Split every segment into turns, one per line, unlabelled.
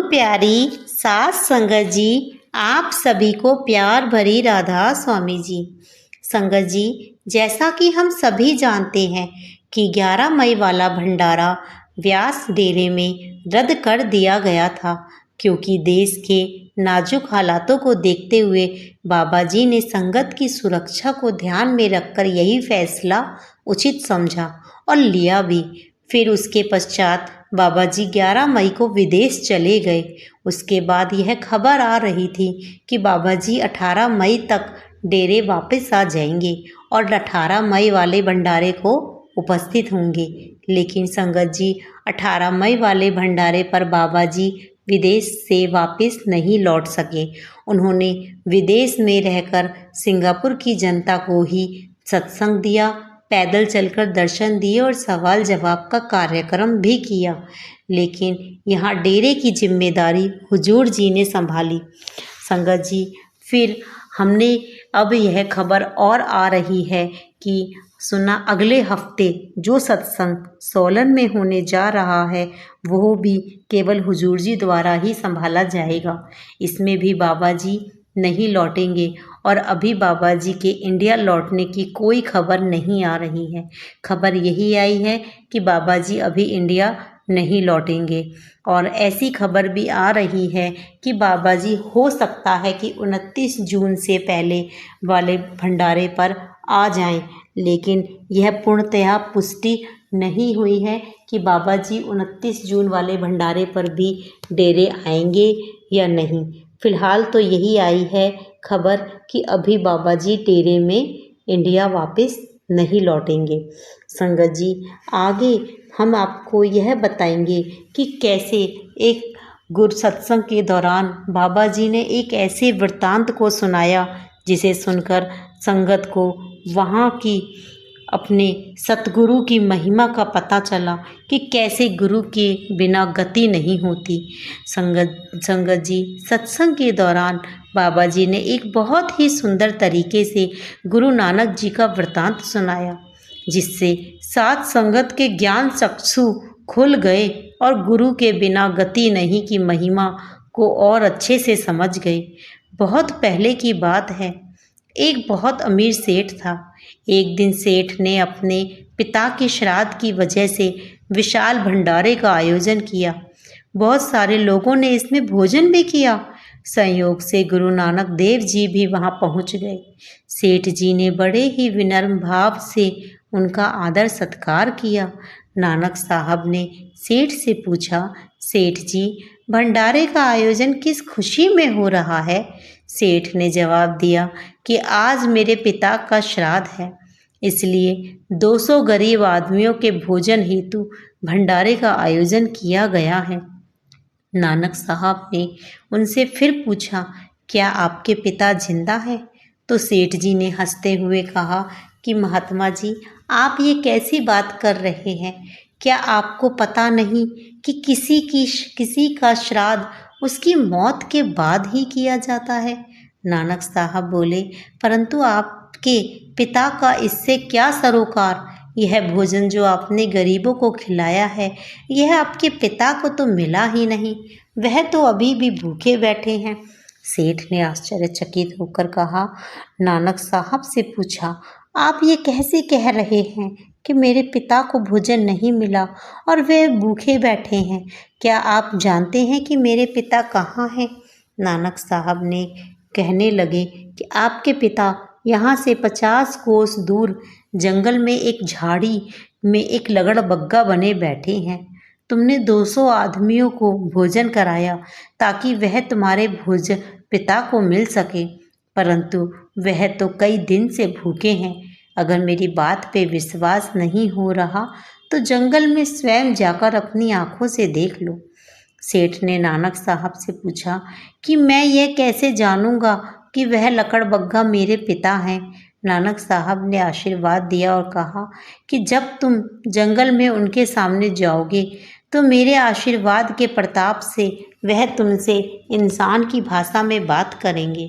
प्यारी सास संगत जी, आप सभी को प्यार भरी राधा स्वामी जी। संगत जी, जैसा कि हम सभी जानते हैं कि 11 मई वाला भंडारा व्यास डेरे में रद्द कर दिया गया था, क्योंकि देश के नाजुक हालातों को देखते हुए बाबा जी ने संगत की सुरक्षा को ध्यान में रखकर यही फैसला उचित समझा और लिया भी। फिर उसके पश्चात बाबा जी 11 मई को विदेश चले गए। उसके बाद यह खबर आ रही थी कि बाबा जी 18 मई तक डेरे वापस आ जाएंगे और 18 मई वाले भंडारे को उपस्थित होंगे। लेकिन संगत जी, 18 मई वाले भंडारे पर बाबा जी विदेश से वापस नहीं लौट सके। उन्होंने विदेश में रहकर सिंगापुर की जनता को ही सत्संग दिया, पैदल चलकर दर्शन दिए और सवाल जवाब का कार्यक्रम भी किया। लेकिन यहाँ डेरे की जिम्मेदारी हुजूर जी ने संभाली। संगत जी, फिर हमने अब यह खबर और आ रही है कि सुना अगले हफ्ते जो सत्संग सोलन में होने जा रहा है वो भी केवल हुजूर जी द्वारा ही संभाला जाएगा। इसमें भी बाबा जी नहीं लौटेंगे और अभी बाबा जी के इंडिया लौटने की कोई खबर नहीं आ रही है। खबर यही आई है कि बाबा जी अभी इंडिया नहीं लौटेंगे और ऐसी खबर भी आ रही है कि बाबा जी हो सकता है कि 29 जून से पहले वाले भंडारे पर आ जाएं, लेकिन यह पूर्णतः पुष्टि नहीं हुई है कि बाबा जी 29 जून वाले भंडारे पर भी डेरे आएंगे या नहीं। फिलहाल तो यही आई है खबर कि अभी बाबा जी डेरे में इंडिया वापस नहीं लौटेंगे। संगत जी, आगे हम आपको यह बताएंगे कि कैसे एक गुरु सत्संग के दौरान बाबा जी ने एक ऐसे वृत्तांत को सुनाया जिसे सुनकर संगत को वहाँ की अपने सतगुरु की महिमा का पता चला कि कैसे गुरु के बिना गति नहीं होती। संगत जी, सत्संग के दौरान बाबा जी ने एक बहुत ही सुंदर तरीके से गुरु नानक जी का वृत्तांत सुनाया, जिससे साथ संगत के ज्ञान चक्षु खुल गए और गुरु के बिना गति नहीं की महिमा को और अच्छे से समझ गए। बहुत पहले की बात है, एक बहुत अमीर सेठ था। एक दिन सेठ ने अपने पिता के श्राद्ध की वजह से विशाल भंडारे का आयोजन किया। बहुत सारे लोगों ने इसमें भोजन भी किया। संयोग से गुरु नानक देव जी भी वहां पहुंच गए। सेठ जी ने बड़े ही विनम्र भाव से उनका आदर सत्कार किया। नानक साहब ने सेठ से पूछा, सेठ जी, भंडारे का आयोजन किस खुशी में हो रहा है? सेठ ने जवाब दिया कि आज मेरे पिता का श्राद्ध है, इसलिए 200 गरीब आदमियों के भोजन हेतु भंडारे का आयोजन किया गया है। नानक साहब ने उनसे फिर पूछा, क्या आपके पिता जिंदा है? तो सेठ जी ने हंसते हुए कहा कि महात्मा जी, आप ये कैसी बात कर रहे हैं? क्या आपको पता नहीं कि किसी का श्राद्ध उसकी मौत के बाद ही किया जाता है? नानक साहब बोले, परंतु आपके पिता का इससे क्या सरोकार? यह भोजन जो आपने गरीबों को खिलाया है, यह आपके पिता को तो मिला ही नहीं, वह तो अभी भी भूखे बैठे हैं। सेठ ने आश्चर्यचकित होकर कहा, नानक साहब से पूछा, आप ये कैसे कह रहे हैं कि मेरे पिता को भोजन नहीं मिला और वे भूखे बैठे हैं? क्या आप जानते हैं कि मेरे पिता कहाँ हैं? नानक साहब ने कहने लगे कि आपके पिता यहाँ से 50 कोस दूर जंगल में एक झाड़ी में एक लगड़बग्गा बने बैठे हैं। तुमने 200 आदमियों को भोजन कराया ताकि वह तुम्हारे पिता को मिल सके, परंतु वह तो कई दिन से भूखे हैं। अगर मेरी बात पे विश्वास नहीं हो रहा तो जंगल में स्वयं जाकर अपनी आंखों से देख लो। सेठ ने नानक साहब से पूछा कि मैं यह कैसे जानूंगा कि वह लकड़बग्गा मेरे पिता हैं? नानक साहब ने आशीर्वाद दिया और कहा कि जब तुम जंगल में उनके सामने जाओगे तो मेरे आशीर्वाद के प्रताप से वह तुमसे इंसान की भाषा में बात करेंगे।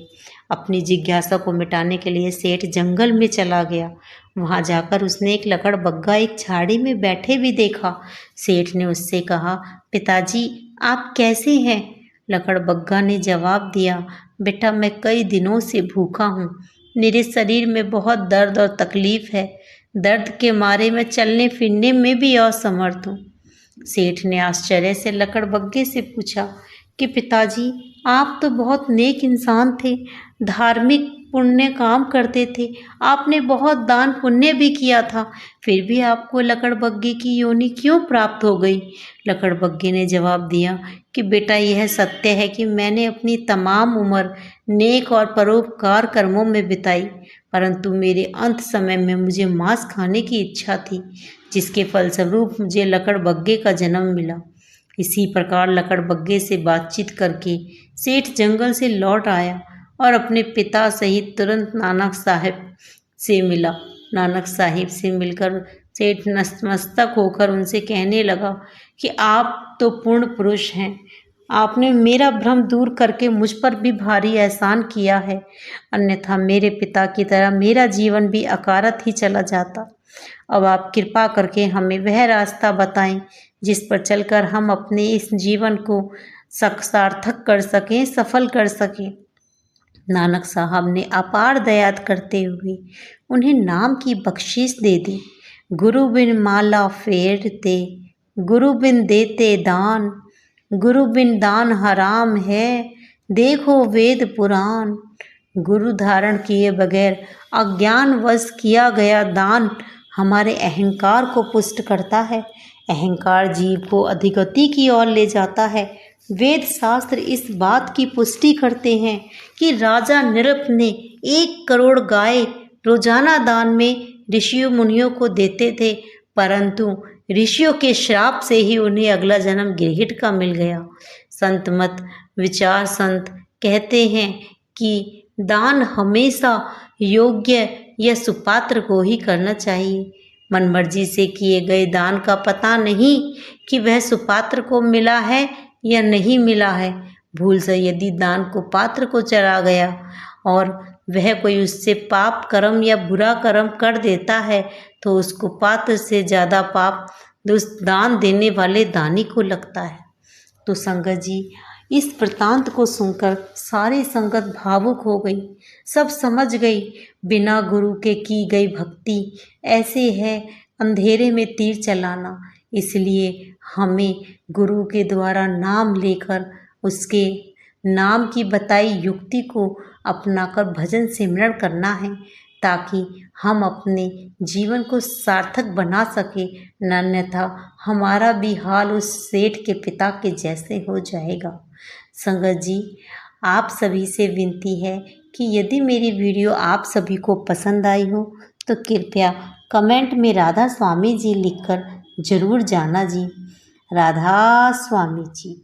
अपनी जिज्ञासा को मिटाने के लिए सेठ जंगल में चला गया। वहां जाकर उसने एक लकड़बग्गा एक झाड़ी में बैठे भी देखा। सेठ ने उससे कहा, पिताजी आप कैसे हैं? लकड़बग्गा ने जवाब दिया, बेटा मैं कई दिनों से भूखा हूँ। मेरे शरीर में बहुत दर्द और तकलीफ है। दर्द के मारे मैं चलने फिरने में भी असमर्थ हूँ। सेठ ने आश्चर्य से लकड़बग्गे से पूछा कि पिताजी, आप तो बहुत नेक इंसान थे, धार्मिक पुण्य काम करते थे, आपने बहुत दान पुण्य भी किया था, फिर भी आपको लकड़बग्गे की योनि क्यों प्राप्त हो गई? लकड़बग्गे ने जवाब दिया कि बेटा यह सत्य है कि मैंने अपनी तमाम उम्र नेक और परोपकार कर्मों में बिताई, परंतु मेरे अंत समय में मुझे मांस खाने की इच्छा थी, जिसके फलस्वरूप मुझे लकड़बग्गे का जन्म मिला। इसी प्रकार लकड़बग्गे से बातचीत करके सेठ जंगल से लौट आया और अपने पिता सहित तुरंत नानक साहब से मिला। नानक साहिब से मिलकर सेठ नतमस्तक होकर उनसे कहने लगा कि आप तो पूर्ण पुरुष हैं, आपने मेरा भ्रम दूर करके मुझ पर भी भारी एहसान किया है, अन्यथा मेरे पिता की तरह मेरा जीवन भी अकारत ही चला जाता। अब आप कृपा करके हमें वह रास्ता बताएं जिस पर चलकर हम अपने इस जीवन को सार्थक कर सकें, सफल कर सकें। नानक साहब ने अपार दया करते हुए उन्हें नाम की बख्शीश दे दी। गुरु बिन माला फेरते, गुरु बिन देते दान, गुरु बिन दान हराम है, देखो वेद पुराण। गुरु धारण किए बगैर अज्ञानवश किया गया दान हमारे अहंकार को पुष्ट करता है। अहंकार जीव को अधोगति की ओर ले जाता है। वेद शास्त्र इस बात की पुष्टि करते हैं कि राजा नृप ने 1 करोड़ गाय रोजाना दान में ऋषियों मुनियों को देते थे, परंतु ऋषियों के श्राप से ही उन्हें अगला जन्म गिरगिट का मिल गया। संत मत विचार संत कहते हैं कि दान हमेशा योग्य या सुपात्र को ही करना चाहिए। मनमर्जी से किए गए दान का पता नहीं कि वह सुपात्र को मिला है या नहीं मिला है। भूल से यदि दान को पात्र को चला गया और वह कोई उससे पाप कर्म या बुरा कर्म कर देता है तो उसको पात्र से ज़्यादा पाप उस दान देने वाले दानी को लगता है। तो संगत जी, इस वृतांत को सुनकर सारी संगत भावुक हो गई। सब समझ गई बिना गुरु के की गई भक्ति ऐसे है अंधेरे में तीर चलाना। इसलिए हमें गुरु के द्वारा नाम लेकर उसके नाम की बताई युक्ति को अपनाकर भजन सिमरण करना है, ताकि हम अपने जीवन को सार्थक बना सके, अन्यथा हमारा भी हाल उस सेठ के पिता के जैसे हो जाएगा। संगत जी, आप सभी से विनती है कि यदि मेरी वीडियो आप सभी को पसंद आई हो तो कृपया कमेंट में राधा स्वामी जी लिखकर ज़रूर जाना जी। राधा स्वामी जी।